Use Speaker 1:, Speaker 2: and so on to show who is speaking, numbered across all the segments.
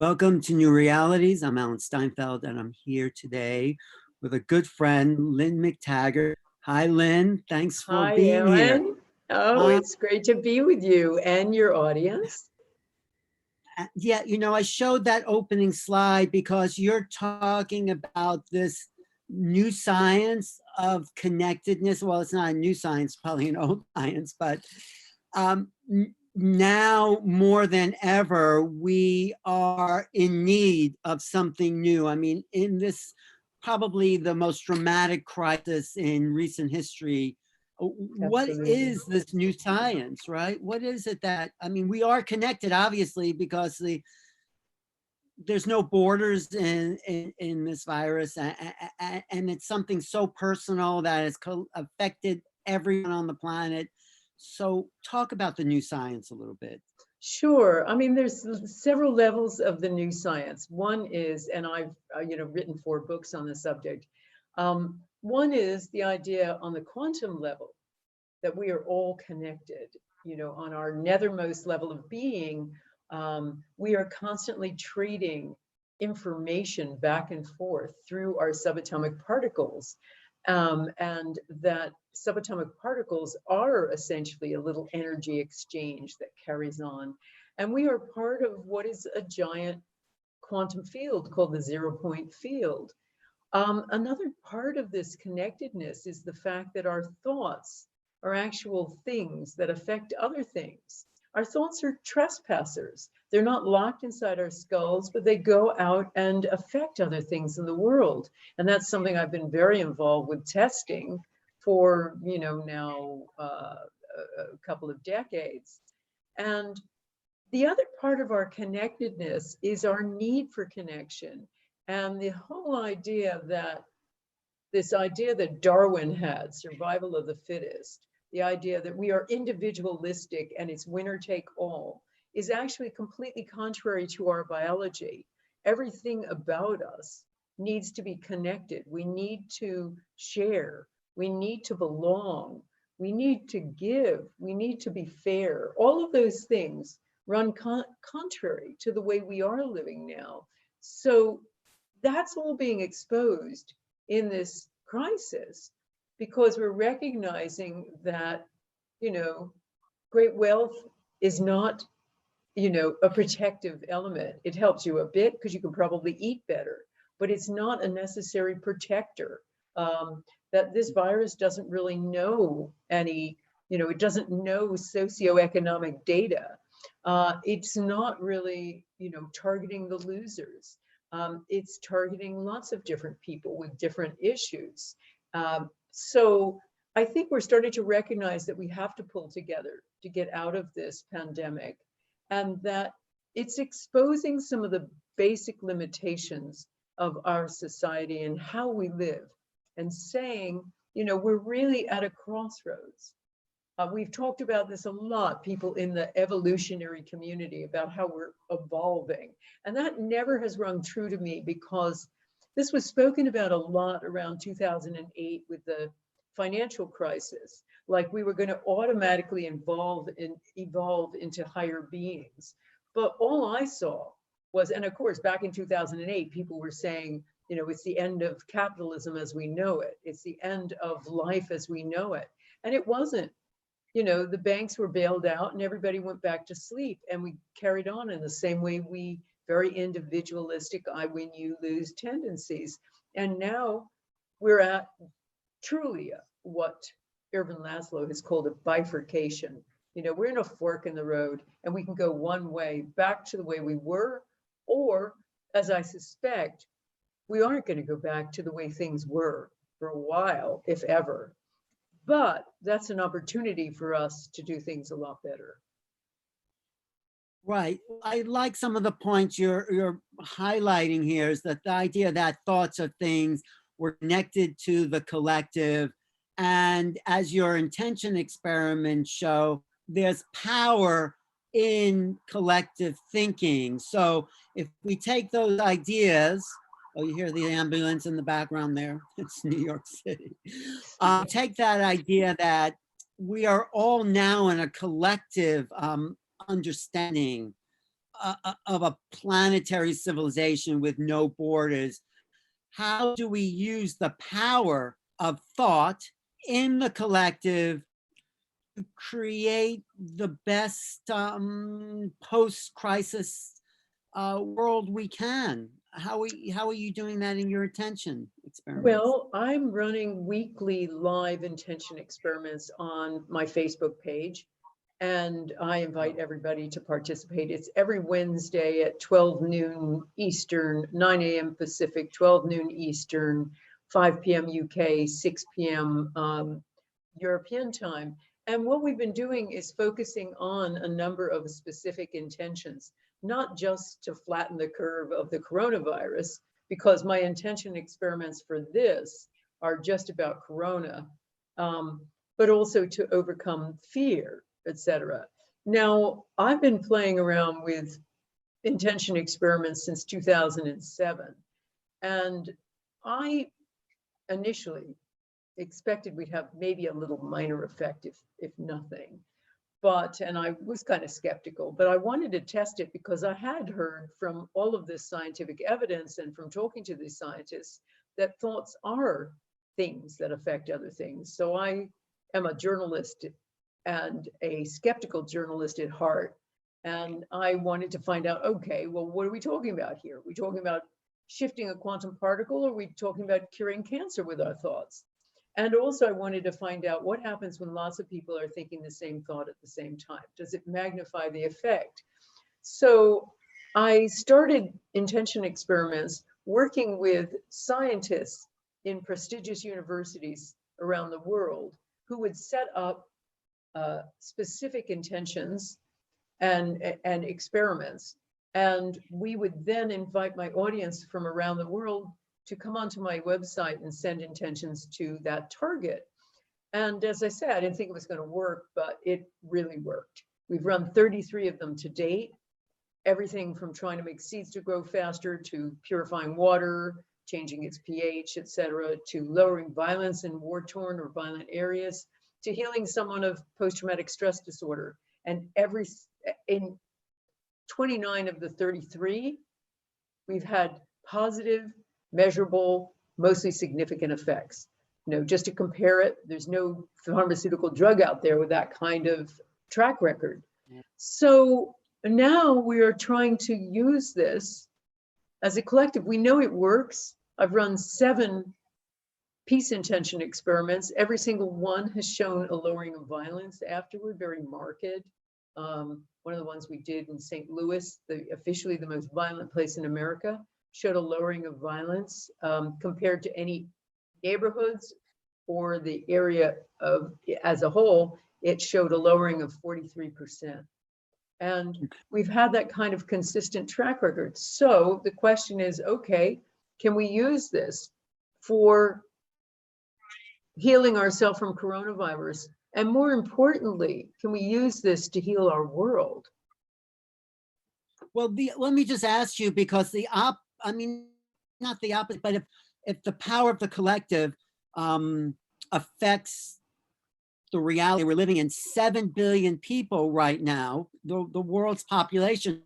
Speaker 1: Welcome to New Realities. I'm Alan Steinfeld, and I'm here today with a good friend, Lynne McTaggart. Hi, Lynne. Thanks for
Speaker 2: Hi,
Speaker 1: being here.
Speaker 2: Ellen. Oh,
Speaker 1: Uh,
Speaker 2: it's great to be with you and your audience.
Speaker 1: yeah, I showed that opening slide because you're talking about this new science of connectedness. Well, it's not a new science, probably an old science, but now more than ever, we are in need of something new. I mean, in this probably the most dramatic crisis in recent history, what
Speaker 2: Absolutely.
Speaker 1: is this new science, right? What is it that, I mean, we are connected, obviously, because there's no borders in this virus, and it's something so personal that has affected everyone on the planet. So talk about the new science a little bit.
Speaker 2: Sure. I mean, there's several levels of the new science. One is, and I've written 4 books on the subject. One is the idea on the quantum level that we are all connected. On our nethermost level of being, we are constantly trading information back and forth through our subatomic particles. And that subatomic particles are essentially a little energy exchange that carries on. And we are part of what is a giant quantum field called the 0-point field. Another part of this connectedness is the fact that our thoughts are actual things that affect other things. Our thoughts are trespassers. They're not locked inside our skulls, but they go out and affect other things in the world. And that's something I've been very involved with testing for, now a couple of decades. And the other part of our connectedness is our need for connection. And the whole idea that this idea that Darwin had, survival of the fittest, the idea that we are individualistic and it's winner take all, is actually completely contrary to our biology. Everything about us needs to be connected. We need to share. We need to belong. We need to give. We need to be fair. All of those things run contrary to the way we are living now. So that's all being exposed in this crisis because we're recognizing that, great wealth is not, a protective element. It helps you a bit because you can probably eat better, but it's not a necessary protector. That this virus doesn't really know any, it doesn't know socioeconomic data. It's not really, targeting the losers. It's targeting lots of different people with different issues. So I think we're starting to recognize that we have to pull together to get out of this pandemic, and that it's exposing some of the basic limitations of our society and how we live, and saying, we're really at a crossroads. We've talked about this a lot, people in the evolutionary community, about how we're evolving. And that never has rung true to me because this was spoken about a lot around 2008 with the financial crisis. Like we were going to automatically evolve into higher beings. But all I saw was, and of course, back in 2008, people were saying, it's the end of capitalism as we know it. It's the end of life as we know it. And it wasn't. The banks were bailed out and everybody went back to sleep, and we carried on in the same way we very individualistic, I win, you lose tendencies. And now we're at truly what Irvin Laszlo has called a bifurcation. We're in a fork in the road, and we can go one way back to the way we were, or as I suspect, we aren't going to go back to the way things were for a while, if ever. But that's an opportunity for us to do things a lot better.
Speaker 1: Right. I like some of the points you're highlighting here, is that the idea that thoughts are things, we're connected to the collective. And as your intention experiments show, there's power in collective thinking. So if we take those ideas, oh, you hear the ambulance in the background there? It's New York City. Take that idea that we are all now in a collective understanding of a planetary civilization with no borders, how do we use the power of thought in the collective to create the best post-crisis world we can? How are you doing that in your attention experiments?
Speaker 2: Well, I'm running weekly live intention experiments on my Facebook page, and I invite everybody to participate. It's every Wednesday at 12 noon Eastern, 9 a.m. Pacific, 12 noon Eastern, 5 p.m. UK, 6 p.m. European time. And what we've been doing is focusing on a number of specific intentions, not just to flatten the curve of the coronavirus, because my intention experiments for this are just about corona, but also to overcome fear, etc. Now, I've been playing around with intention experiments since 2007, and I initially expected we'd have maybe a little minor effect, if nothing. And I was kind of skeptical, but I wanted to test it because I had heard from all of this scientific evidence and from talking to these scientists that thoughts are things that affect other things. So I am a journalist and a skeptical journalist at heart. And I wanted to find out, okay, well, what are we talking about here? Are we talking about shifting a quantum particle, or are we talking about curing cancer with our thoughts? And also I wanted to find out what happens when lots of people are thinking the same thought at the same time. Does it magnify the effect? So I started intention experiments working with scientists in prestigious universities around the world who would set up specific intentions and experiments. And we would then invite my audience from around the world to come onto my website and send intentions to that target. And as I said, I didn't think it was going to work, but it really worked. We've run 33 of them to date, everything from trying to make seeds to grow faster, to purifying water, changing its pH, etc., to lowering violence in war-torn or violent areas, to healing someone of post-traumatic stress disorder. And in 29 of the 33, we've had positive, measurable, mostly significant effects. You know, just to compare it, there's no pharmaceutical drug out there with that kind of track record. Yeah. So now we are trying to use this as a collective. We know it works. I've run 7 peace intention experiments. Every single one has shown a lowering of violence afterward, very marked. One of the ones we did in St. Louis, officially the most violent place in America, showed a lowering of violence compared to any neighborhoods or the area as a whole. It showed a lowering of 43%. And we've had that kind of consistent track record. So the question is, okay, can we use this for healing ourselves from coronavirus? And more importantly, can we use this to heal our world?
Speaker 1: Well, let me just ask you, because I mean, not the opposite, but if the power of the collective affects the reality we're living in, 7 billion people right now, the world's population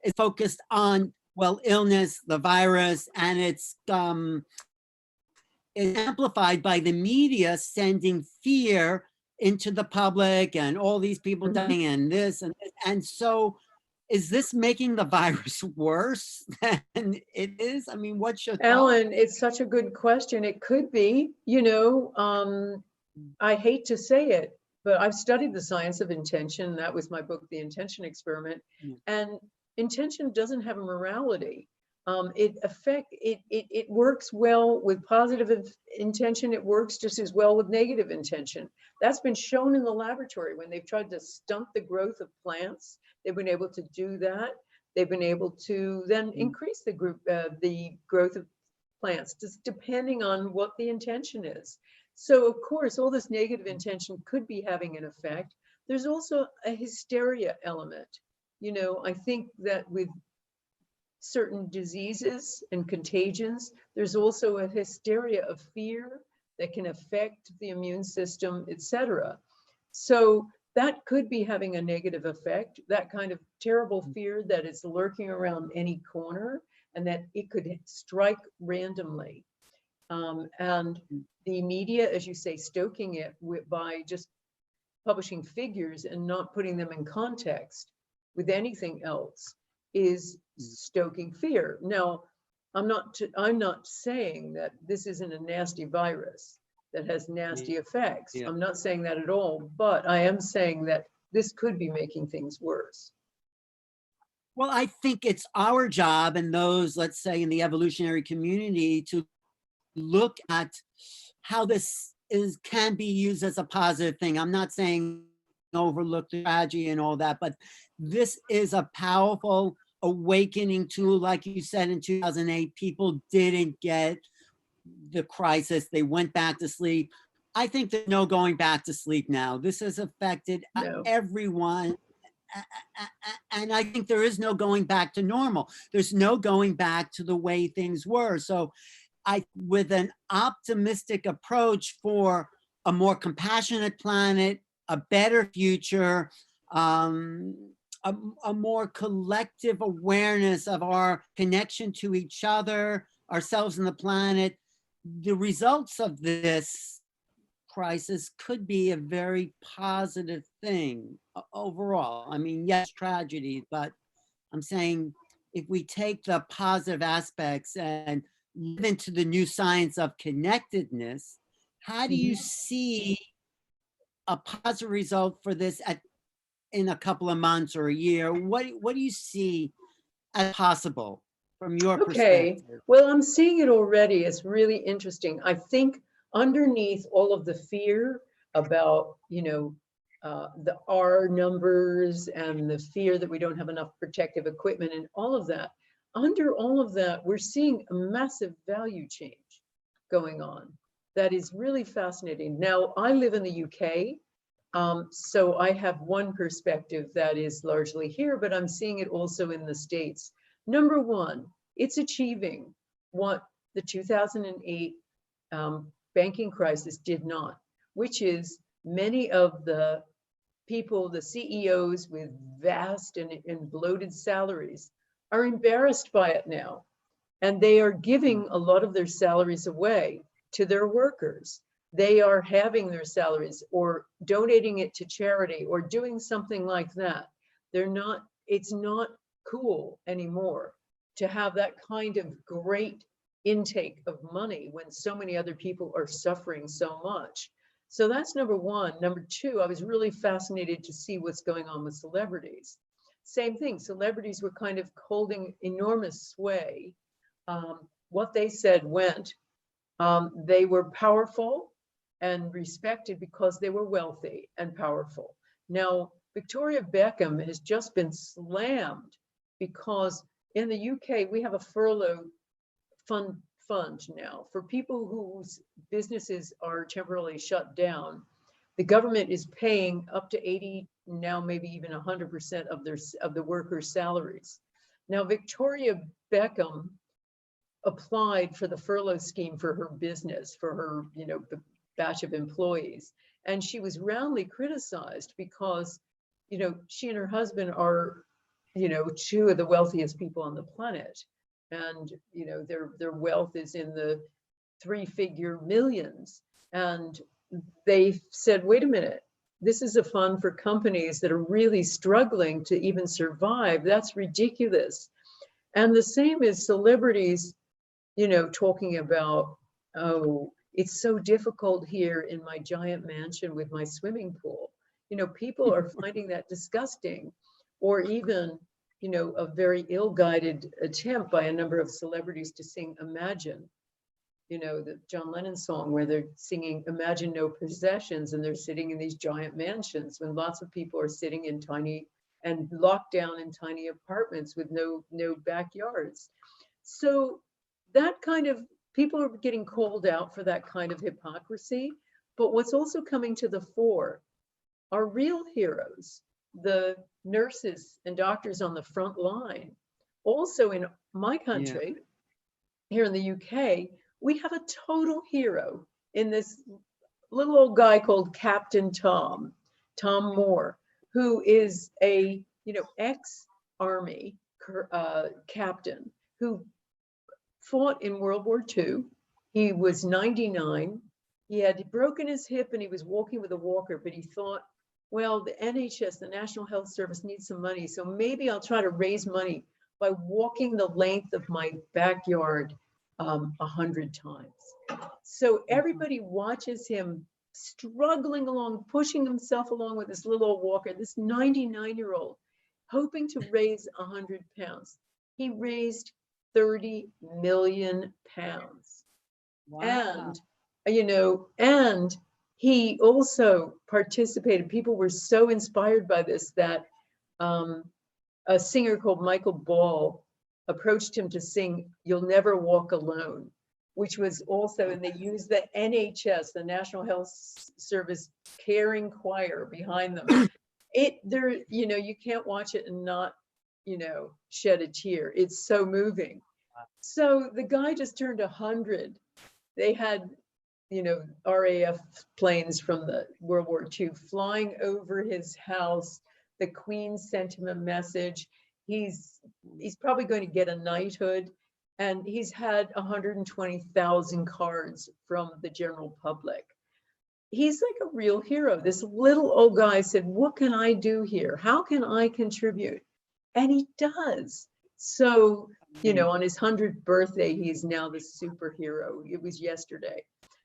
Speaker 1: is focused on, well, illness, the virus, and it's amplified by the media sending fear into the public and all these people dying and this and this. And so is this making the virus worse than it is? I mean, what's your thought?
Speaker 2: Ellen, it's such a good question. It could be, you know, I hate to say it, but I've studied the science of intention. That was my book, The Intention Experiment. And intention doesn't have a morality. It works well with positive intention. It works just as well with negative intention. That's been shown in the laboratory when they've tried to stunt the growth of plants. They've been able to do that. They've been able to then increase the growth of plants, just depending on what the intention is. So of course, all this negative intention could be having an effect. There's also a hysteria element. You know, I think that with certain diseases and contagions, there's also a hysteria of fear that can affect the immune system, etc. So that could be having a negative effect, that kind of terrible fear that it's lurking around any corner and that it could strike randomly. And the media, as you say, stoking it by just publishing figures and not putting them in context with anything else is stoking fear. Now, I'm not saying that this isn't a nasty virus that has nasty effects.
Speaker 1: Yeah.
Speaker 2: I'm not saying that at all, but I am saying that this could be making things worse.
Speaker 1: Well, I think it's our job and those, let's say, in the evolutionary community to look at how this can be used as a positive thing. I'm not saying overlook the tragedy and all that, but this is a powerful awakening tool. Like you said, in 2008, people didn't get the crisis. They went back to sleep. I think there's no going back to sleep now. This has affected everyone. And I think there is no going back to normal. There's no going back to the way things were. So with an optimistic approach for a more compassionate planet, a better future, a more collective awareness of our connection to each other, ourselves and the planet, the results of this crisis could be a very positive thing overall. I mean, yes, tragedy, but I'm saying if we take the positive aspects and live into the new science of connectedness, how do you see a positive result for this in a couple of months or a year? What do you see as possible from your perspective?
Speaker 2: Well, I'm seeing it already. It's really interesting. I think underneath all of the fear about, the R numbers and the fear that we don't have enough protective equipment and all of that, under all of that, we're seeing a massive value change going on. That is really fascinating. Now, I live in the UK, so I have one perspective that is largely here, but I'm seeing it also in the States. Number one, it's achieving what the 2008 banking crisis did not, which is many of the people, the CEOs with vast and bloated salaries are embarrassed by it now. And they are giving a lot of their salaries away to their workers. They are having their salaries or donating it to charity or doing something like that. It's not cool anymore to have that kind of great intake of money when so many other people are suffering so much. So that's number one. Number two, I was really fascinated to see what's going on with celebrities. Same thing, celebrities were kind of holding enormous sway. What they said went. They were powerful and respected because they were wealthy and powerful. Now, Victoria Beckham has just been slammed because in the UK, we have a furlough fund now for people whose businesses are temporarily shut down. The government is paying up to 80, now maybe even 100% of the workers' salaries. Now, Victoria Beckham applied for the furlough scheme for her business, for her, batch of employees. And she was roundly criticized because, she and her husband are, two of the wealthiest people on the planet. And, their wealth is in the 3-figure millions. And they said, wait a minute, this is a fund for companies that are really struggling to even survive. That's ridiculous. And the same as celebrities, talking about, oh, it's so difficult here in my giant mansion with my swimming pool. People are finding that disgusting, or even, a very ill-guided attempt by a number of celebrities to sing Imagine, the John Lennon song where they're singing Imagine no possessions and they're sitting in these giant mansions when lots of people are sitting in tiny and locked down in tiny apartments with no backyards. So that kind of, people are getting called out for that kind of hypocrisy. But what's also coming to the fore are real heroes, the nurses and doctors on the front line. Also in my country, here in the UK, we have a total hero in this little old guy called Captain Tom. Tom Moore, who is a, ex-army captain who fought in World War II. He was 99. He had broken his hip and he was walking with a walker, but he thought, well, the NHS, the National Health Service, needs some money, so maybe I'll try to raise money by walking the length of my backyard 100 times. So everybody watches him struggling along, pushing himself along with this little old walker, this 99-year-old, hoping to raise 100 pounds. He raised 30 million pounds.
Speaker 1: Wow.
Speaker 2: And he also participated. People were so inspired by this that a singer called Michael Ball approached him to sing "You'll Never Walk Alone," which was also, and they used the NHS, the National Health Service caring choir behind them. You can't watch it and not, shed a tear. It's so moving. So the guy just turned 100. They had, RAF planes from the World War II flying over his house. The Queen sent him a message. He's probably going to get a knighthood, and he's had 120,000 cards from the general public. He's like a real hero. This little old guy said, what can I do here? How can I contribute? And he does. So, on his 100th birthday, he's now the superhero. It was yesterday.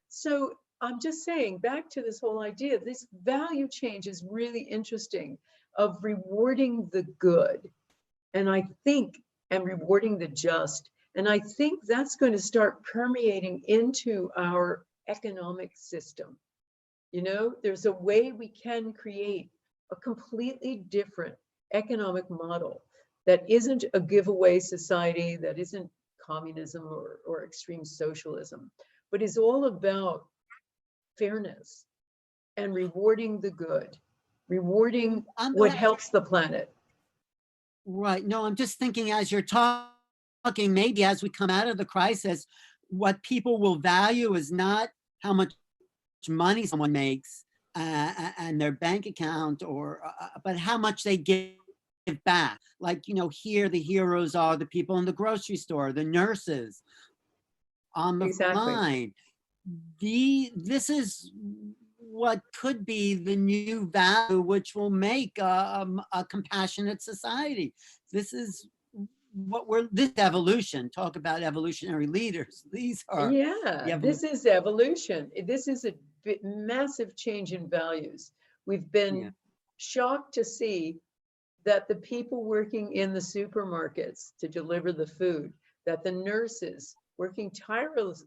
Speaker 2: So I'm just saying, back to this whole idea, this value change is really interesting, of rewarding the good. And rewarding the just. And I think that's going to start permeating into our economic system. There's a way we can create a completely different economic model that isn't a giveaway society, that isn't communism or extreme socialism, but is all about fairness and rewarding the good, rewarding what helps the planet.
Speaker 1: Right. No, I'm just thinking as you're talking, maybe as we come out of the crisis, what people will value is not how much money someone makes and their bank account, but how much they give back. Like, here the heroes are the people in the grocery store, the nurses on the line. This is what could be the new value, which will make a compassionate society. This is this evolution. Talk about evolutionary leaders. These are
Speaker 2: this is evolution. This is a massive change in values. We've been shocked to see that the people working in the supermarkets to deliver the food, that the nurses working tirelessly,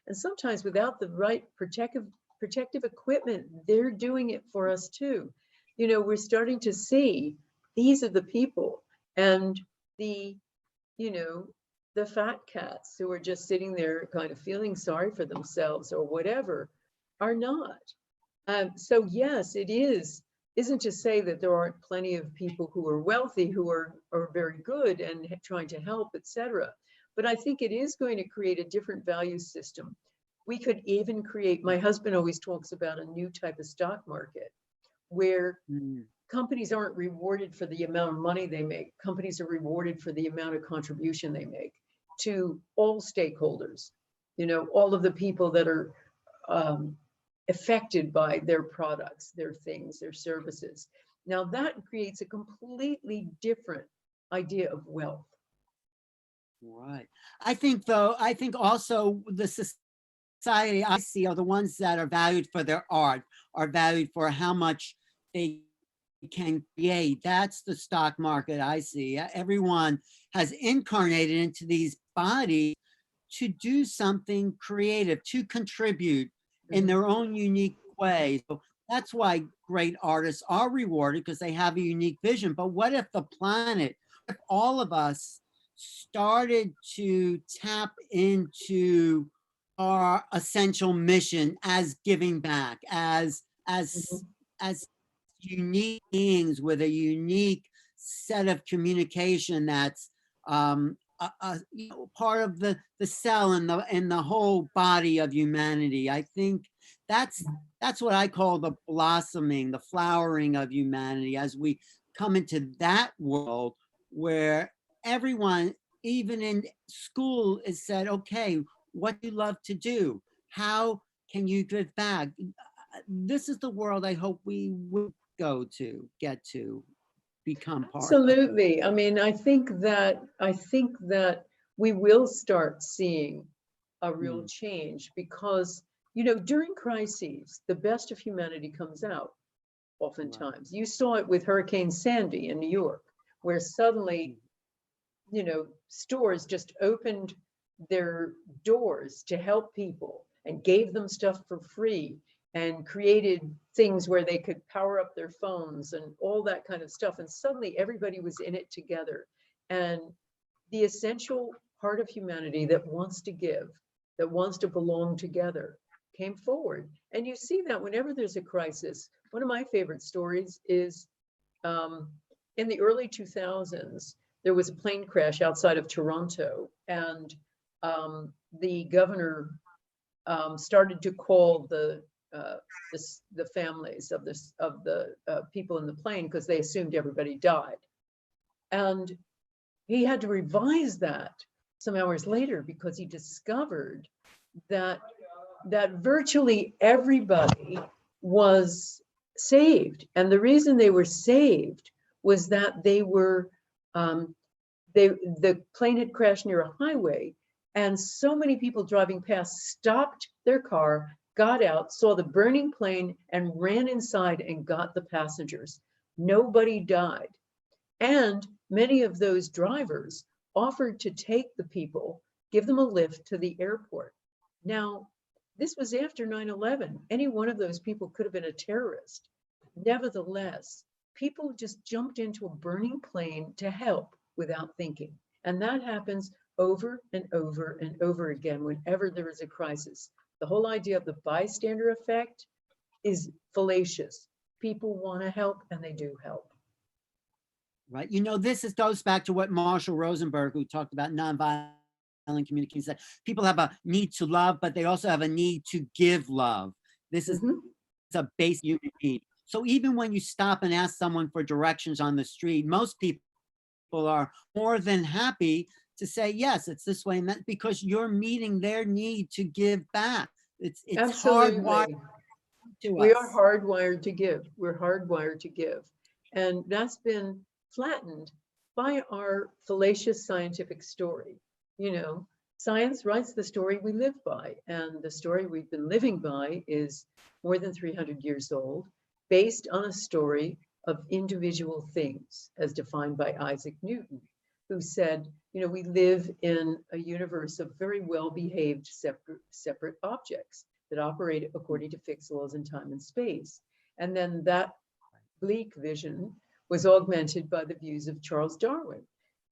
Speaker 2: and sometimes without the right protective equipment, they're doing it for us too. We're starting to see these are the people, and the fat cats who are just sitting there kind of feeling sorry for themselves or whatever are not. So yes, it isn't to say that there aren't plenty of people who are wealthy, who are very good and trying to help, etc. But I think it is going to create a different value system. We could even create, my husband always talks about a new type of stock market where companies aren't rewarded for the amount of money they make. Companies are rewarded for the amount of contribution they make to all stakeholders, all of the people that are affected by their products, their things, their services. Now that creates a completely different idea of wealth.
Speaker 1: Right. I think also the society I see are the ones that are valued for their art, are valued for how much they can create. That's the stock market I see. Everyone has incarnated into these bodies to do something creative, to contribute in their own unique way. So that's why great artists are rewarded, because they have a unique vision. But what if the planet, if all of us started to tap into our essential mission as giving back, as unique beings with a unique set of communication that's you know, part of the cell and the whole body of humanity. I think that's what I call the blossoming, the flowering of humanity as we come into that world where everyone, even in school, is said, okay, what do you love to do? How can you give back? This is the world I hope we will get to become part of.
Speaker 2: Absolutely. I mean, I think that we will start seeing a real
Speaker 1: Mm,
Speaker 2: change because, during crises, the best of humanity comes out
Speaker 1: right.
Speaker 2: oftentimes. You saw it with Hurricane Sandy in New York, where suddenly, stores just opened their doors to help people and gave them stuff for free and created things where they could power up their phones and all that kind of stuff. And suddenly everybody was in it together. And the essential part of humanity that wants to give, that wants to belong together, came forward. And you see that whenever there's a crisis. One of my favorite stories is um, in the early 2000s, there was a plane crash outside of Toronto, and the governor started to call uh, the families of the people in the plane because they assumed everybody died, and he had to revise that some hours later because he discovered that virtually everybody was saved. And the reason they were saved was that um, the plane had crashed near a highway, and so many people driving past stopped their car, got out, saw the burning plane, and ran inside and got the passengers. Nobody died. And many of those drivers offered to take the people, give them a lift to the airport. Now, this was after 9/11. Any one of those people could have been a terrorist. Nevertheless, people just jumped into a burning plane to help without thinking. And that happens over and over and over again whenever there is a crisis. The whole idea of the bystander effect is fallacious. People want to help and they do help.
Speaker 1: Right. You know, goes back to what Marshall Rosenberg, who talked about nonviolent communication, said people have a need to love, but they also have a need to give love. This is
Speaker 2: Mhm.
Speaker 1: a basic human need. So even when you stop and ask someone for directions on the street, most people are more than happy to say, yes, it's this way, and that, because you're meeting their need to give back. It's hardwired
Speaker 2: Absolutely.
Speaker 1: to
Speaker 2: We are
Speaker 1: us.
Speaker 2: hardwired to give. We're hardwired to give. And that's been flattened by our fallacious scientific story. Science writes the story we live by, and the story we've been living by is more than 300 years old, based on a story of individual things, as defined by Isaac Newton, who said, we live in a universe of very well-behaved separate objects that operate according to fixed laws in time and space. And then that bleak vision was augmented by the views of Charles Darwin,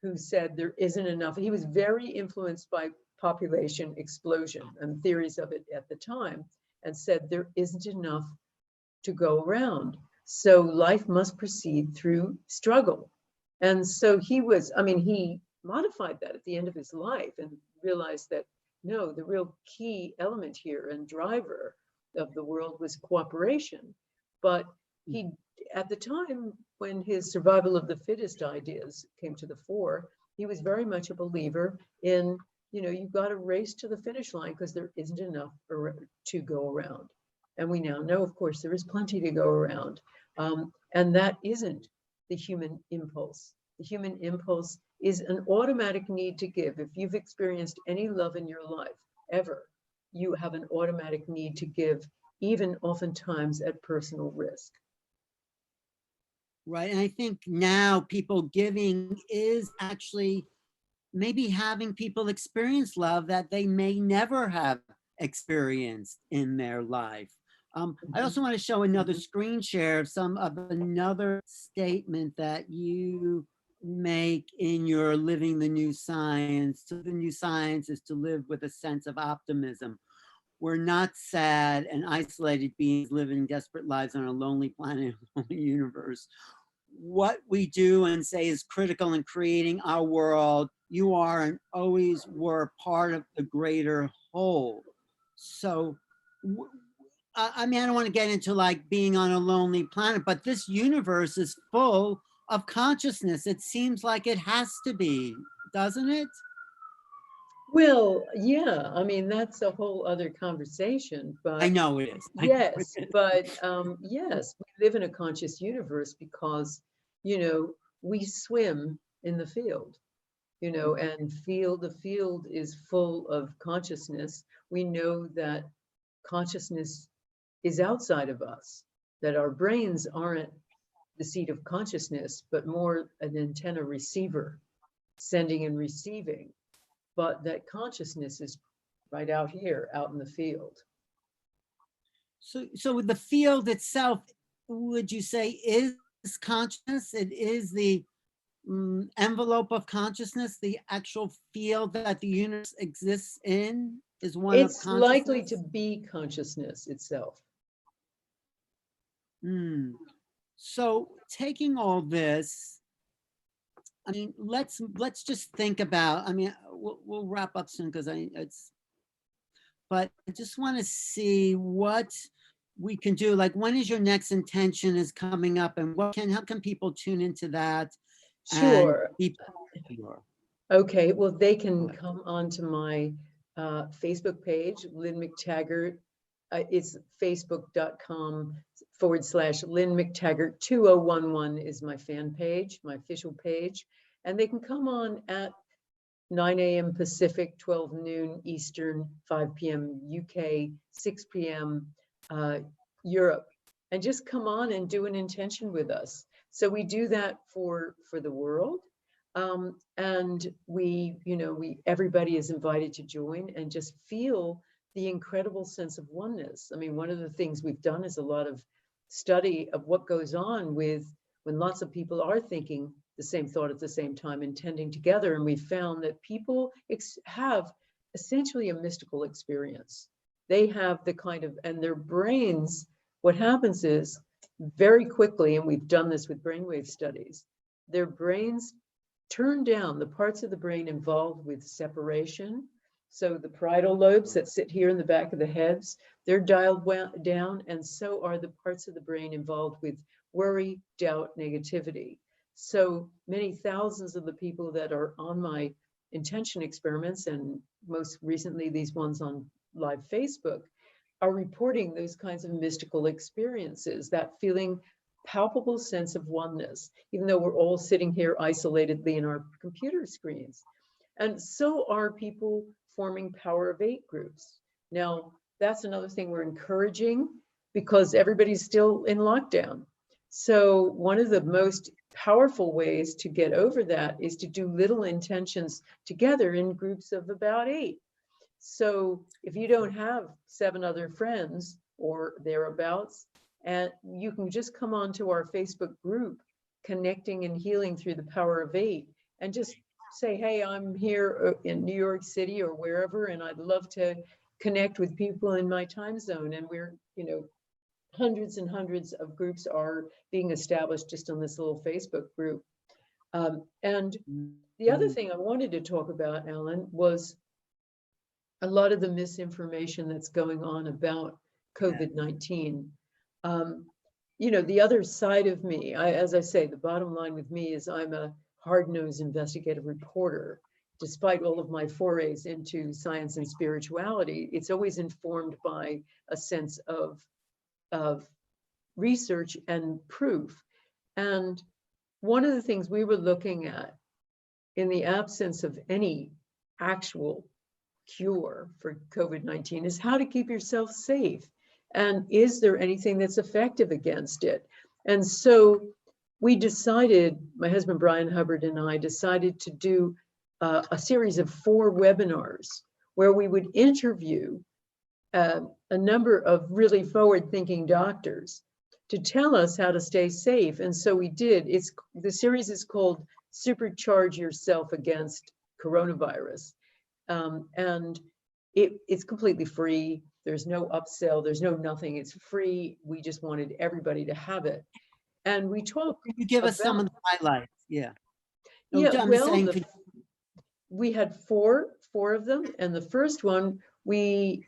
Speaker 2: who said there isn't enough. He was very influenced by population explosion and theories of it at the time, and said there isn't enough to go around. So life must proceed through struggle. And so he modified that at the end of his life and realized that no, the real key element here and driver of the world was cooperation. But he, at the time when his survival of the fittest ideas came to the fore, he was very much a believer in, you've got to race to the finish line because there isn't enough to go around. And we now know, of course, there is plenty to go around. And that isn't the human impulse. The human impulse is an automatic need to give. If you've experienced any love in your life, ever, you have an automatic need to give, even oftentimes at personal risk.
Speaker 1: Right. And I think now people giving is actually maybe having people experience love that they may never have experienced in their life. I
Speaker 2: Mhm.
Speaker 1: also want to show another screen share of another statement that you make in your Living the New Science. So the new science is to live with a sense of optimism. We're not sad and isolated beings living desperate lives on a lonely planet, lonely universe. what we do and say is critical in creating our world. You are and always were part of the greater whole. So, I mean, I don't want to get into like being on a lonely planet, but this universe is full of consciousness. It seems like it has to be, doesn't it?
Speaker 2: Well, yeah, I mean, that's a whole other conversation,
Speaker 1: I
Speaker 2: but
Speaker 1: know it is. I know it
Speaker 2: yes,
Speaker 1: is.
Speaker 2: but yes, we live in a conscious universe because, you know, we swim in the field, you know, and the field is full of consciousness. We know that consciousness is outside of us, that our brains aren't the seat of consciousness, but more an antenna receiver, sending and receiving, but that consciousness is right out here, out in the field.
Speaker 1: So the field itself, would you say, is consciousness? It is the envelope of consciousness, the actual field that the universe exists in is one of
Speaker 2: It's likely to
Speaker 1: consciousness?
Speaker 2: be consciousness itself.
Speaker 1: Hmm. So taking all this, I mean, let's just think about, I mean, we'll wrap up soon because but I just want to see what we can do. Like, when is your next intention is coming up, and how can people tune into that and
Speaker 2: Sure.
Speaker 1: be part of your?
Speaker 2: Okay, well, they can come onto my Facebook page, Lynne McTaggart. It's facebook.com/Lynne McTaggart 2011 is my fan page, my official page. And they can come on at 9 a.m. Pacific, 12 noon Eastern, 5 p.m. UK, 6 p.m. Europe, and just come on and do an intention with us. So we do that for the world. And everybody is invited to join and just feel the incredible sense of oneness. I mean, one of the things we've done is a lot of study of what goes on with when lots of people are thinking the same thought at the same time, intending together. And we found that people have essentially a mystical experience. They have the kind of, and their brains, what happens is very quickly, and we've done this with brainwave studies, their brains turn down the parts of the brain involved with separation. So the parietal lobes that sit here in the back of the heads, they're dialed down, and so are the parts of the brain involved with worry, doubt, negativity. So many thousands of the people that are on my intention experiments, and most recently these ones on live Facebook, are reporting those kinds of mystical experiences, that feeling palpable sense of oneness, even though we're all sitting here isolatedly in our computer screens. And so are people forming Power of Eight groups. Now, that's another thing we're encouraging because everybody's still in lockdown. So one of the most powerful ways to get over that is to do little intentions together in groups of about 8. So if you don't have 7 other friends or thereabouts, and you can just come onto our Facebook group, Connecting and Healing Through the Power of 8, and just say, hey, I'm here in New York City or wherever, and I'd love to connect with people in my time zone. And we're, hundreds and hundreds of groups are being established just on this little Facebook group. And the other thing I wanted to talk about, Alan, was a lot of the misinformation that's going on about COVID-19. The other side of me, as I say, the bottom line with me is I'm a hard-nosed investigative reporter. Despite all of my forays into science and spirituality, it's always informed by a sense of research and proof. And one of the things we were looking at, in the absence of any actual cure for COVID-19, is how to keep yourself safe. And is there anything that's effective against it? And so we decided, my husband Brian Hubbard and I decided to do a series of 4 webinars where we would interview a number of really forward-thinking doctors to tell us how to stay safe. And so we did. The series is called Supercharge Yourself Against Coronavirus. And it's completely free. There's no upsell, there's no nothing, it's free. We just wanted everybody to have it. And we talk
Speaker 1: Could you give us some of
Speaker 2: about,
Speaker 1: the highlights? Yeah. No,
Speaker 2: yeah,
Speaker 1: I'm just
Speaker 2: well,
Speaker 1: saying,
Speaker 2: we had four of them. And the first one, we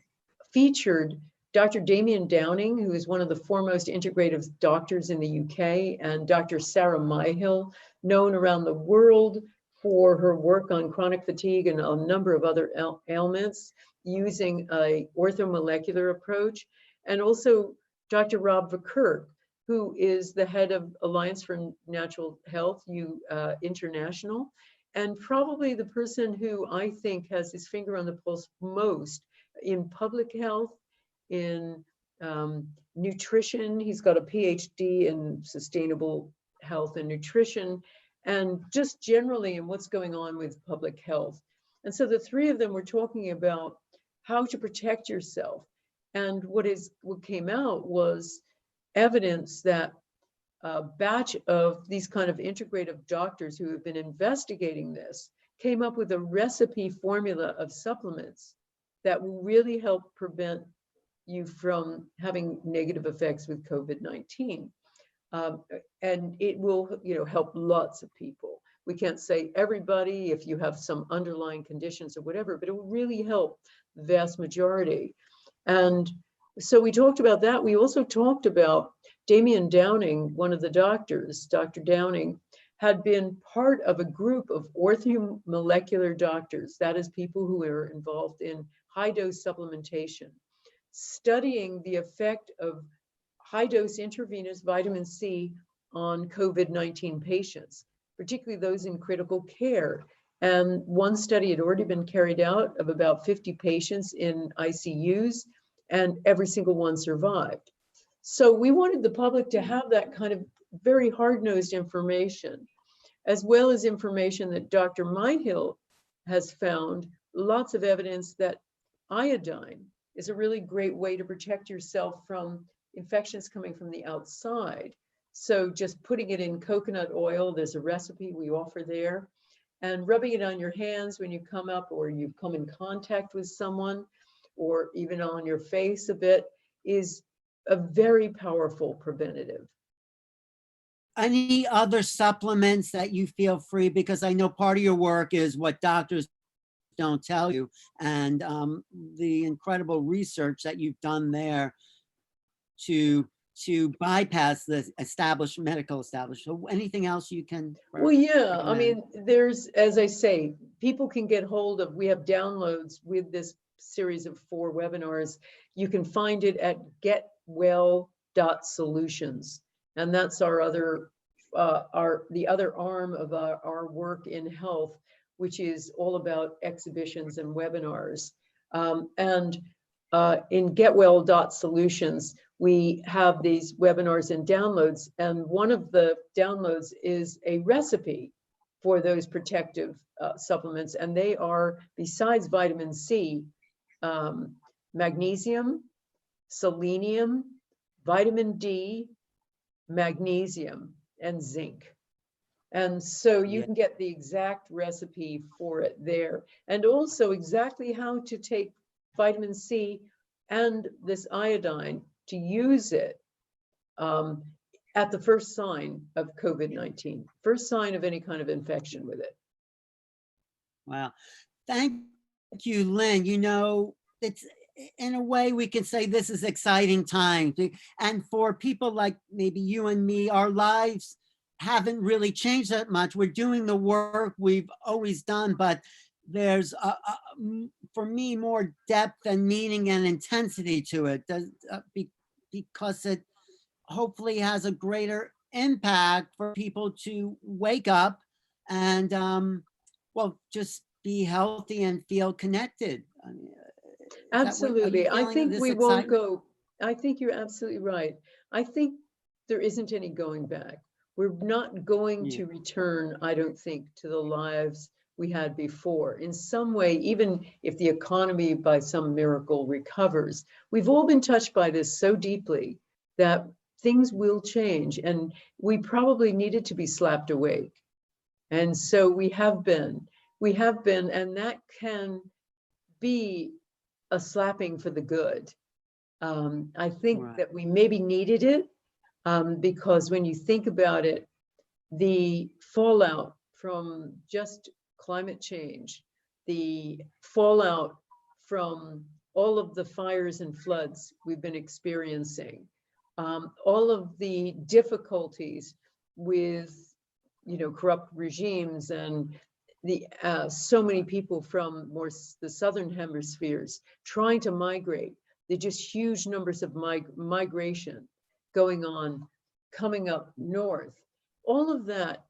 Speaker 2: featured Dr. Damian Downing, who is one of the foremost integrative doctors in the UK, and Dr. Sarah Myhill, known around the world for her work on chronic fatigue and a number of other ailments using a orthomolecular approach. And also Dr. Rob Verkerk, who is the head of Alliance for Natural Health International, and probably the person who I think has his finger on the pulse most in public health, in nutrition. He's got a PhD in sustainable health and nutrition, and just generally in what's going on with public health. And so the three of them were talking about how to protect yourself. And what came out was evidence that a batch of these kind of integrative doctors who have been investigating this came up with a recipe formula of supplements that will really help prevent you from having negative effects with COVID-19. And it will, help lots of people. We can't say everybody if you have some underlying conditions or whatever, but it will really help the vast majority. And so we talked about that. We also talked about Damian Downing, one of the doctors, Dr. Downing, had been part of a group of orthomolecular doctors, that is, people who are involved in high-dose supplementation, studying the effect of high-dose intravenous vitamin C on COVID-19 patients, particularly those in critical care. And one study had already been carried out of about 50 patients in ICUs, and every single one survived. So we wanted the public to have that kind of very hard-nosed information, as well as information that Dr. Myhill has found lots of evidence that iodine is a really great way to protect yourself from infections coming from the outside. So just putting it in coconut oil, there's a recipe we offer there, and rubbing it on your hands when you come up or you come in contact with someone, or even on your face a bit, is a very powerful preventative.
Speaker 1: any other supplements that you feel free, because I know part of your work is what doctors don't tell you, and the incredible research that you've done there to bypass the established medical establishment. So anything else you can
Speaker 2: Well, yeah, I
Speaker 1: recommend?
Speaker 2: mean, there's, as I say, people can get hold of, we have downloads with this series of 4 webinars. You can find it at getwell.solutions. And that's our other, the other arm of our work in health, which is all about exhibitions and webinars. In getwell.solutions, we have these webinars and downloads, and one of the downloads is a recipe for those protective supplements, and they are, besides vitamin C, magnesium, selenium, vitamin D, magnesium, and zinc. And so you can get the exact recipe for it there, and also exactly how to take vitamin C and this iodine to use it at the first sign of COVID-19, first sign of any kind of infection with it.
Speaker 1: Wow. Thank you, Lynn. It's, in a way, we can say this is exciting time. And for people like maybe you and me, our lives haven't really changed that much. We're doing the work we've always done, but there's, for me, more depth and meaning and intensity to it, because it hopefully has a greater impact for people to wake up and, well, just be healthy and feel connected. I mean,
Speaker 2: absolutely. I think we won't go. I think you're absolutely right. I think there isn't any going back. We're not going to return, I don't think, to the lives we had before. In some way, even if the economy by some miracle recovers, we've all been touched by this so deeply that things will change, and we probably needed to be slapped awake. And so we have been, and that can be a slapping for the good. I think that we maybe needed it. because when you think about it, the fallout from just climate change, the fallout from all of the fires and floods we've been experiencing, all of the difficulties with, corrupt regimes and the so many people from the southern hemispheres trying to migrate, the just huge numbers of migration going on, coming up north, all of that,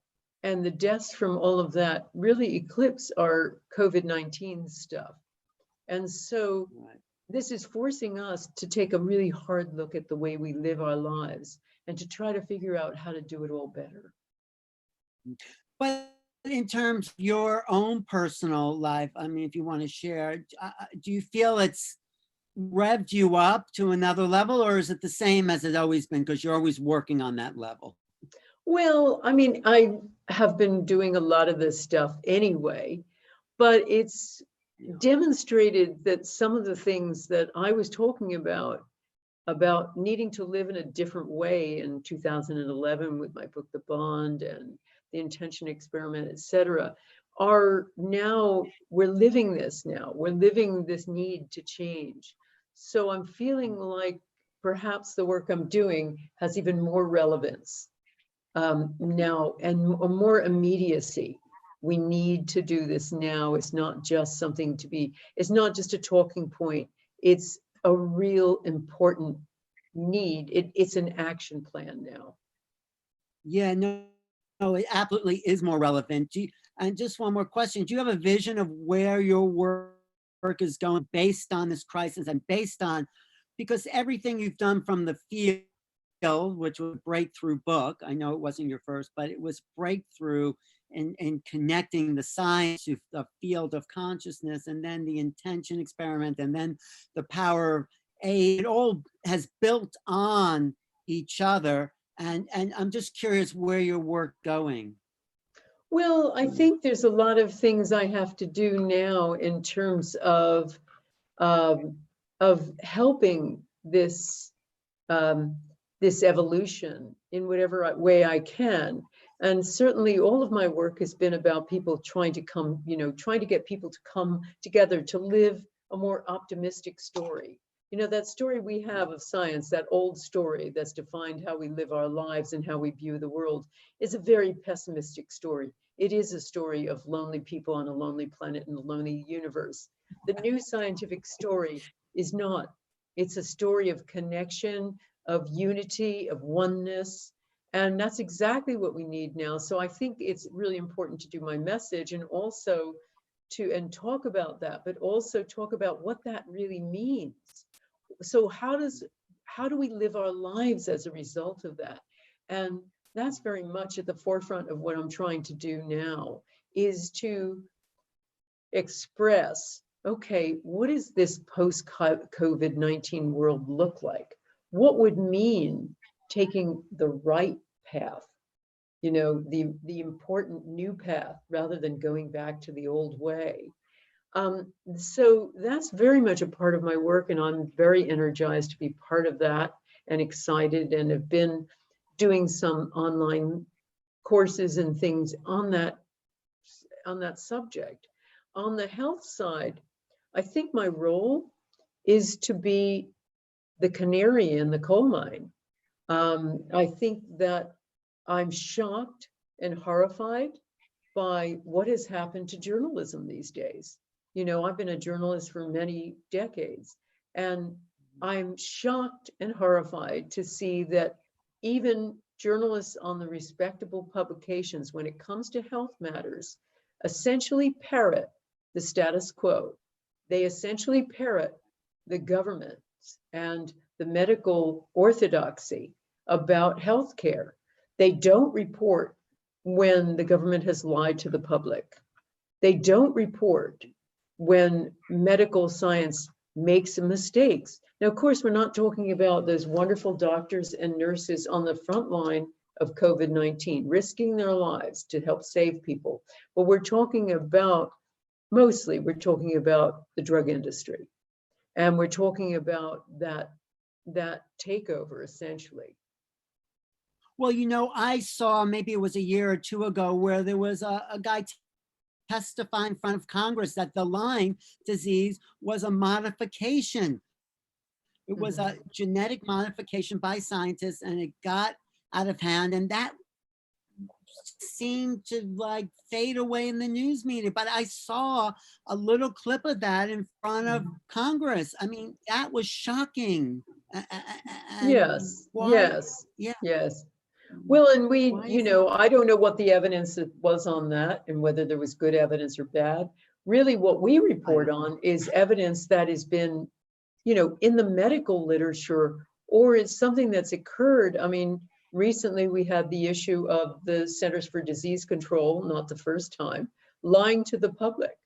Speaker 2: and the deaths from all of that really eclipse our COVID-19 stuff. And so this is forcing us to take a really hard look at the way we live our lives and to try to figure out how to do it all better.
Speaker 1: But in terms of your own personal life, I mean, if you want to share, do you feel it's revved you up to another level, or is it the same as it's always been because you're always working on that level?
Speaker 2: Well, I mean, I have been doing a lot of this stuff anyway, but it's demonstrated that some of the things that I was talking about needing to live in a different way in 2011 with my book, The Bond, and the intention experiment, etc., are now, we're living this now. We're living this need to change. So I'm feeling like perhaps the work I'm doing has even more relevance now and more immediacy. We need to do this now. It's not just something to be, it's not just a talking point. It's a real important need. It's an action plan now.
Speaker 1: Yeah, no, it absolutely is more relevant. And just one more question. Do you have a vision of where your work is going based on this crisis and based on, because everything you've done from the field, which was a breakthrough book, I know it wasn't your first, but it was breakthrough in connecting the science to the field of consciousness, and then the intention experiment, and then the power of aid. It all has built on each other. And I'm just curious where your work going.
Speaker 2: Well, I think there's a lot of things I have to do now in terms of helping this this evolution in whatever way I can. And certainly all of my work has been about people trying to come, trying to get people to come together to live a more optimistic story. That story we have of science, that old story that's defined how we live our lives and how we view the world, is a very pessimistic story. It is a story of lonely people on a lonely planet in a lonely universe. The new scientific story is not. It's a story of connection, of unity, of oneness. And that's exactly what we need now. So I think it's really important to do my message and also and talk about that, but also talk about what that really means. So how do we live our lives as a result of that? And that's very much at the forefront of what I'm trying to do now, is to express, okay, what does this post-COVID-19 world look like? What would mean taking the right path, the important new path, rather than going back to the old way? So that's very much a part of my work, and I'm very energized to be part of that and excited, and have been doing some online courses and things on that subject. On the health side, I think my role is to be the canary in the coal mine. I think that I'm shocked and horrified by what has happened to journalism these days. I've been a journalist for many decades, and I'm shocked and horrified to see that even journalists on the respectable publications, when it comes to health matters, essentially parrot the status quo. They essentially parrot the government and the medical orthodoxy about healthcare. They don't report when the government has lied to the public. They don't report when medical science makes mistakes. Now, of course, we're not talking about those wonderful doctors and nurses on the front line of COVID-19, risking their lives to help save people. But we're talking about, mostly, we're talking about the drug industry. And we're talking about that takeover, essentially.
Speaker 1: Well, I saw, maybe it was a year or two ago, where there was a guy testifying in front of Congress that the Lyme disease was a modification. It was
Speaker 2: Mhm.
Speaker 1: a genetic modification by scientists, and it got out of hand, and that seemed to like fade away in the news media. But I saw a little clip of that in front of Congress. I mean, that was shocking. And
Speaker 2: Yes,
Speaker 1: why?
Speaker 2: yes,
Speaker 1: Yeah,
Speaker 2: yes. Well, and we,
Speaker 1: why is that?
Speaker 2: I don't know what the evidence that was on that and whether there was good evidence or bad. Really, what we
Speaker 1: I
Speaker 2: report
Speaker 1: don't know.
Speaker 2: on is evidence that has been, in the medical literature, or it's something that's occurred. I mean, recently we had the issue of the Centers for Disease Control, not the first time, lying to the public.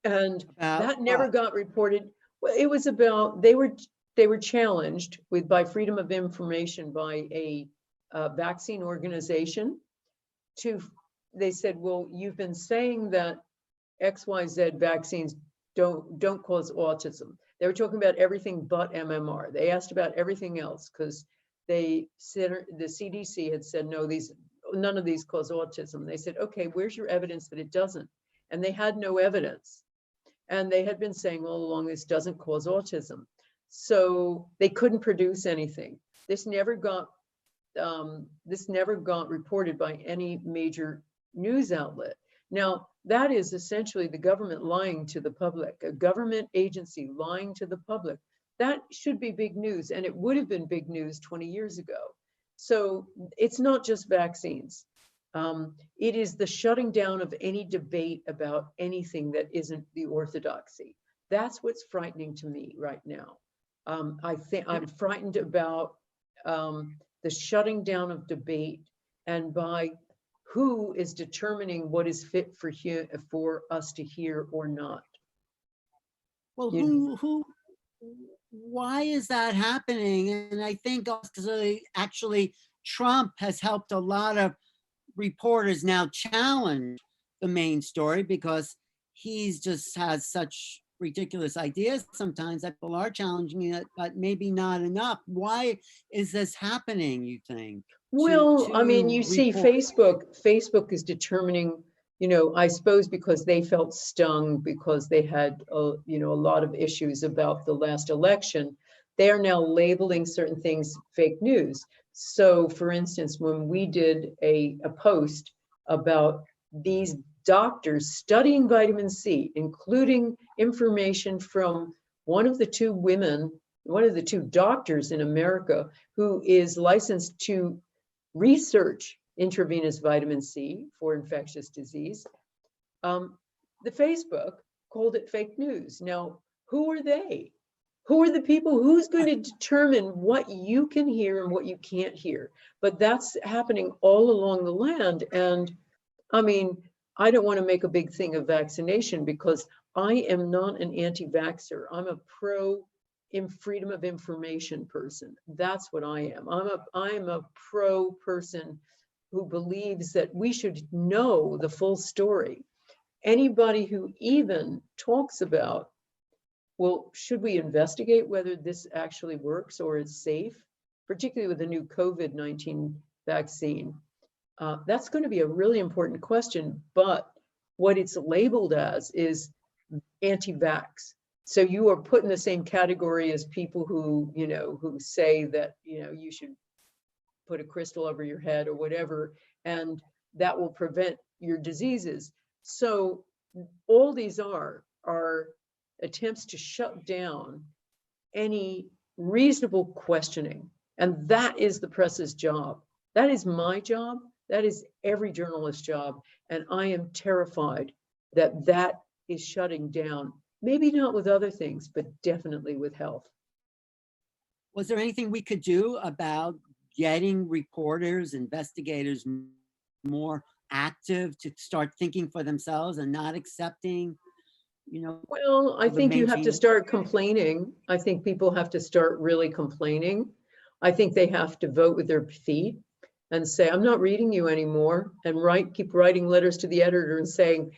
Speaker 2: And
Speaker 1: About
Speaker 2: that never
Speaker 1: what?
Speaker 2: got reported. Well, it was about, they were challenged by freedom of information by a vaccine organization to, they said, well, you've been saying that XYZ vaccines don't cause autism. They were talking about everything but MMR. They asked about everything else because they said, the CDC had said, no, none of these cause autism. They said, okay, where's your evidence that it doesn't? And they had no evidence. And they had been saying all along, this doesn't cause autism. So they couldn't produce anything. This never got reported by any major news outlet. Now, that is essentially the government lying to the public, a government agency lying to the public. That should be big news, and it would have been big news 20 years ago. So it's not just vaccines. It is the shutting down of any debate about anything that isn't the orthodoxy. That's what's frightening to me right now. I think I'm frightened about the shutting down of debate, and by who is determining what is fit for us to hear or not.
Speaker 1: Well,
Speaker 2: You
Speaker 1: why is that happening? And I think also, actually, Trump has helped a lot of reporters now challenge the main story, because he's just has such ridiculous ideas sometimes that people are challenging it, but maybe not enough. Why is this happening, you think,
Speaker 2: Well, I mean,
Speaker 1: to
Speaker 2: you see
Speaker 1: report?
Speaker 2: Facebook is determining, I suppose because they felt stung because they had, a lot of issues about the last election. They are now labeling certain things fake news. So for instance, when we did a post about these doctors studying vitamin C, including information from one of the two doctors in America who is licensed to research intravenous vitamin C for infectious disease, the Facebook called it fake news. Now, who are they? Who are the people? Who's going to determine what you can hear and what you can't hear? But that's happening all along the land. And I mean, I don't want to make a big thing of vaccination because I am not an anti-vaxxer. I'm a pro freedom of information person. That's what I am. I'm a pro person who believes that we should know the full story. Anybody who even talks about, well, should we investigate whether this actually works or is safe, particularly with the new COVID-19 vaccine? That's going to be a really important question, but what it's labeled as is anti-vax. So you are put in the same category as people who, who say that, you should put a crystal over your head or whatever, and that will prevent your diseases. So all these are attempts to shut down any reasonable questioning. And that is the press's job. That is my job. That is every journalist's job. And I am terrified that that is shutting down, maybe not with other things, but definitely with health.
Speaker 1: Was there anything we could do about getting reporters, investigators more active to start thinking for themselves and not accepting,
Speaker 2: Well, I
Speaker 1: the
Speaker 2: think you have to
Speaker 1: mainstream?
Speaker 2: start complaining. I think people have to start really complaining. I think they have to vote with their feet and say, I'm not reading you anymore, and keep writing letters to the editor and saying,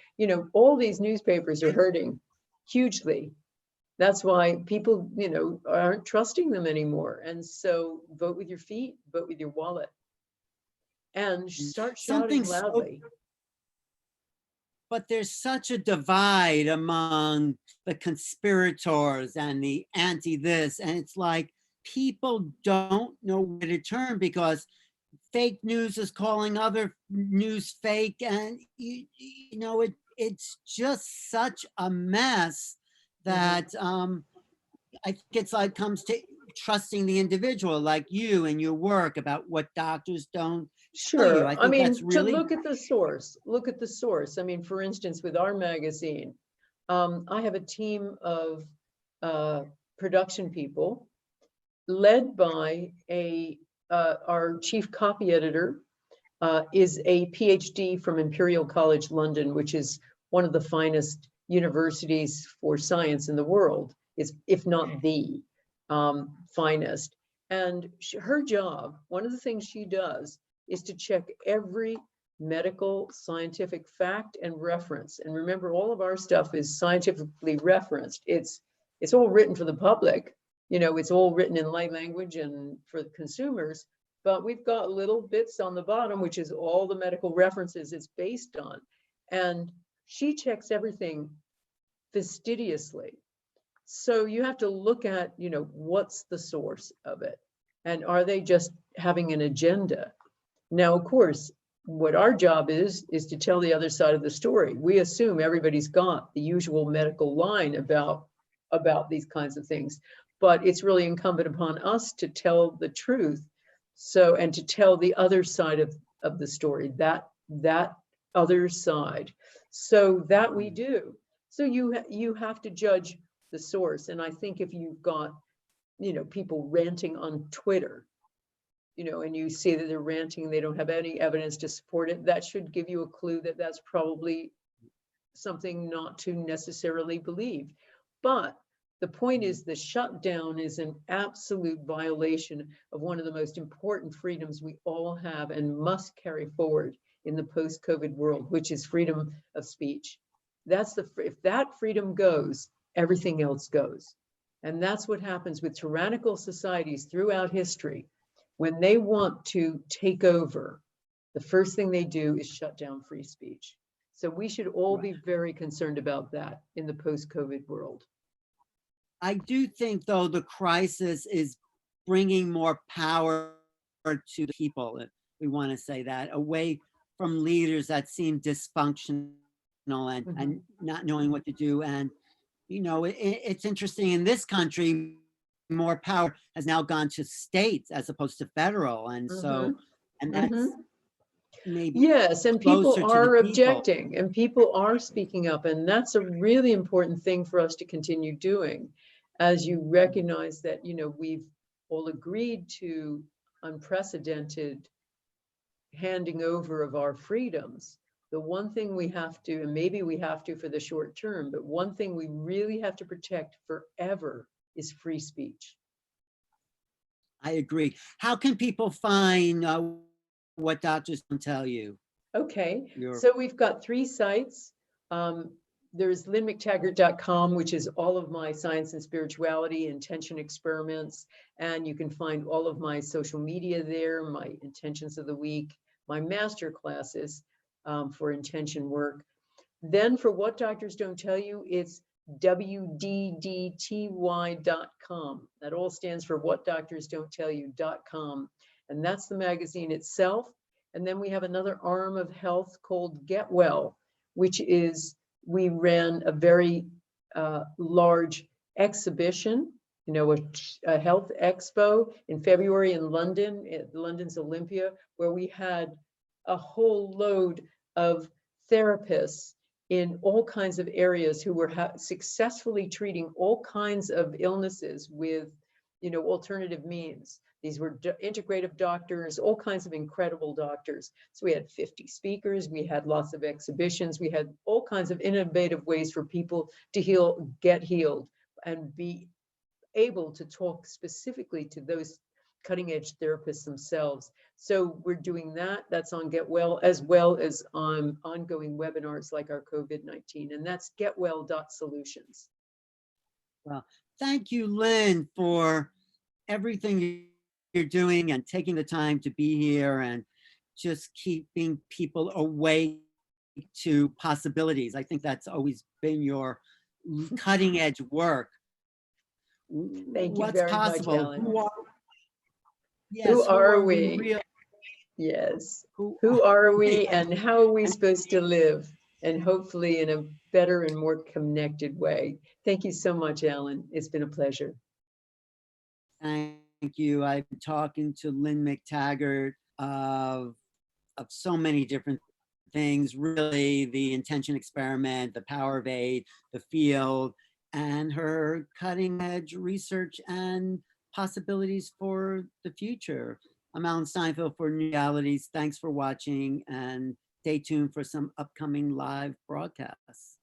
Speaker 2: all these newspapers are hurting hugely. That's why people, aren't trusting them anymore. And so vote with your feet, vote with your wallet, and start shouting
Speaker 1: Something so,
Speaker 2: loudly.
Speaker 1: but there's such a divide among the conspirators and the anti this, and it's like people don't know where to turn because fake news is calling other news fake, and it's just such a mess that I think it's like comes to trusting the individual, like you and your work about what doctors don't tell you.
Speaker 2: Sure.
Speaker 1: I
Speaker 2: I
Speaker 1: think that's
Speaker 2: mean, to
Speaker 1: really
Speaker 2: look at the source, look at the source. I mean, for instance, with our magazine, I have a team of production people led by our chief copy editor, is a PhD from Imperial College London, which is one of the finest universities for science in the world, is if not the finest. And her job, one of the things she does, is to check every medical scientific fact and reference. And remember, all of our stuff is scientifically referenced. It's all written for the public. It's all written in light language and for consumers. But we've got little bits on the bottom, which is all the medical references it's based on. And she checks everything fastidiously. So you have to look at, what's the source of it? And are they just having an agenda? Now, of course, what our job is to tell the other side of the story. We assume everybody's got the usual medical line about these kinds of things, but it's really incumbent upon us to tell the truth. So, and to tell the other side of the story, that other side. So that we do. So you have to judge the source. And I think if you've got, people ranting on Twitter, and you see that they're ranting and they don't have any evidence to support it, that should give you a clue that that's probably something not to necessarily believe. But the point is, the shutdown is an absolute violation of one of the most important freedoms we all have and must carry forward in the post-COVID world, which is freedom of speech. If that freedom goes, everything else goes. And that's what happens with tyrannical societies throughout history. When they want to take over, the first thing they do is shut down free speech. So we should all be very concerned about that in the post-COVID world.
Speaker 1: I do think, though, the crisis is bringing more power to the people, if we want to say that, away from leaders that seem dysfunctional and not knowing what to do. And, it's interesting, in this country, more power has now gone to states as opposed to federal. And so, and that's maybe
Speaker 2: yes, and
Speaker 1: closer
Speaker 2: people
Speaker 1: to the
Speaker 2: are
Speaker 1: people.
Speaker 2: objecting and people are speaking up. And that's a really important thing for us to continue doing, as you recognize that, we've all agreed to unprecedented handing over of our freedoms. The one thing we have to, and maybe we have to for the short term, but one thing we really have to protect forever is free speech.
Speaker 1: I agree. How can people find what doctors can tell you?
Speaker 2: Okay, so we've got 3 sites. There's lynnmctaggart.com, which is all of my science and spirituality intention experiments. And you can find all of my social media there, my intentions of the week, my master classes for intention work. Then for What Doctors Don't Tell You, it's wddty.com. That all stands for whatdoctorsdon'ttellyu.com. And that's the magazine itself. And then we have another arm of health called Get Well, which is, we ran a very large exhibition, a health expo in February in London, at London's Olympia, where we had a whole load of therapists in all kinds of areas who were successfully treating all kinds of illnesses with, alternative means. These were integrative doctors, all kinds of incredible doctors. So we had 50 speakers, we had lots of exhibitions, we had all kinds of innovative ways for people to get healed, and be able to talk specifically to those cutting edge therapists themselves. So we're doing that. That's on Get Well, as well as on ongoing webinars like our COVID-19, and that's getwell.solutions.
Speaker 1: Well, thank you, Lynn, for everything you're doing and taking the time to be here and just keeping people awake to possibilities. I think that's always been your cutting edge work.
Speaker 2: Thank you
Speaker 1: What's
Speaker 2: very much,
Speaker 1: possible?
Speaker 2: Alan.
Speaker 1: Yes,
Speaker 2: Who
Speaker 1: who
Speaker 2: are
Speaker 1: are we
Speaker 2: we?
Speaker 1: really?
Speaker 2: Yes.
Speaker 1: Who
Speaker 2: Who are we
Speaker 1: yes.
Speaker 2: and how are we supposed to live? And hopefully in a better and more connected way. Thank you so much, Alan. It's been a pleasure.
Speaker 1: Thank you. I've been talking to Lynne McTaggart of so many different things, really the intention experiment, the power of aid, the field, and her cutting edge research and possibilities for the future. I'm Alan Steinfeld for New Realities. Thanks for watching and stay tuned for some upcoming live broadcasts.